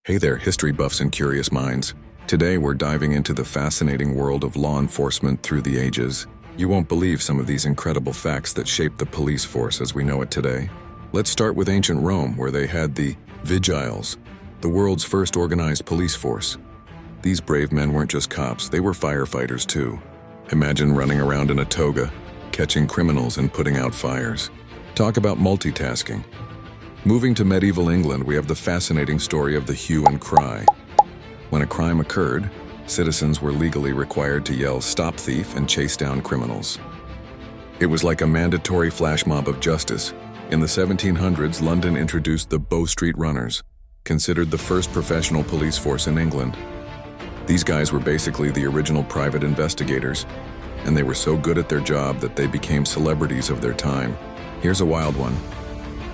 Hey there, history buffs and curious minds. Today we're diving into the fascinating world of law enforcement through the ages. You won't believe some of these incredible facts that shaped the police force as we know it today. Let's start with ancient Rome, where they had the Vigiles, the world's first organized police force. These brave men weren't just cops, they were firefighters too. Imagine running around in a toga, catching criminals and putting out fires. Talk about multitasking. Moving to medieval England, we have the fascinating story of the hue and cry. When a crime occurred, citizens were legally required to yell "Stop thief" and chase down criminals. It was like a mandatory flash mob of justice. In the 1700s, London introduced the Bow Street Runners, considered the first professional police force in England. These guys were basically the original private investigators, and they were so good at their job that they became celebrities of their time. Here's a wild one.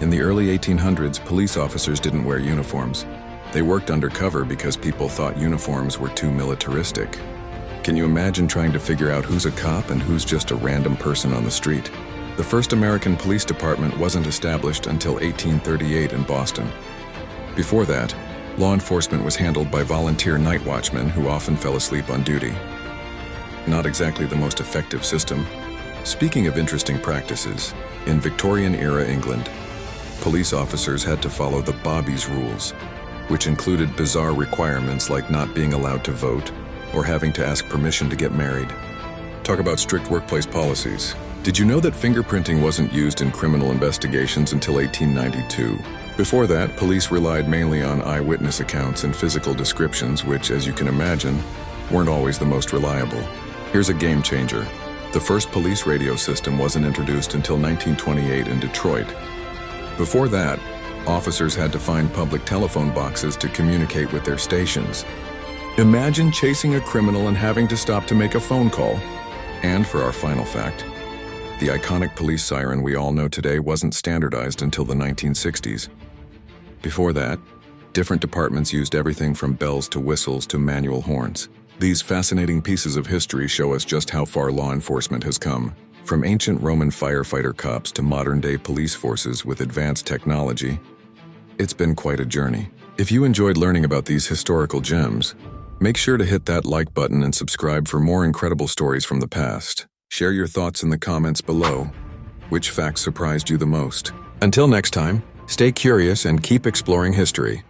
In the early 1800s, police officers didn't wear uniforms. They worked undercover because people thought uniforms were too militaristic. Can you imagine trying to figure out who's a cop and who's just a random person on the street? The first American police department wasn't established until 1838 in Boston. Before that, law enforcement was handled by volunteer night watchmen who often fell asleep on duty. Not exactly the most effective system. Speaking of interesting practices, in Victorian-era England, police officers had to follow the Bobby's rules, which included bizarre requirements like not being allowed to vote or having to ask permission to get married. Talk about strict workplace policies. Did you know that fingerprinting wasn't used in criminal investigations until 1892? Before that, police relied mainly on eyewitness accounts and physical descriptions, which, as you can imagine, weren't always the most reliable. Here's a game changer. The first police radio system wasn't introduced until 1928 in Detroit. Before that, officers had to find public telephone boxes to communicate with their stations. Imagine chasing a criminal and having to stop to make a phone call. And for our final fact, the iconic police siren we all know today wasn't standardized until the 1960s. Before that, different departments used everything from bells to whistles to manual horns. These fascinating pieces of history show us just how far law enforcement has come. From ancient Roman firefighter cops to modern-day police forces with advanced technology, it's been quite a journey. If you enjoyed learning about these historical gems, make sure to hit that like button and subscribe for more incredible stories from the past. Share your thoughts in the comments below. Which facts surprised you the most? Until next time, stay curious and keep exploring history.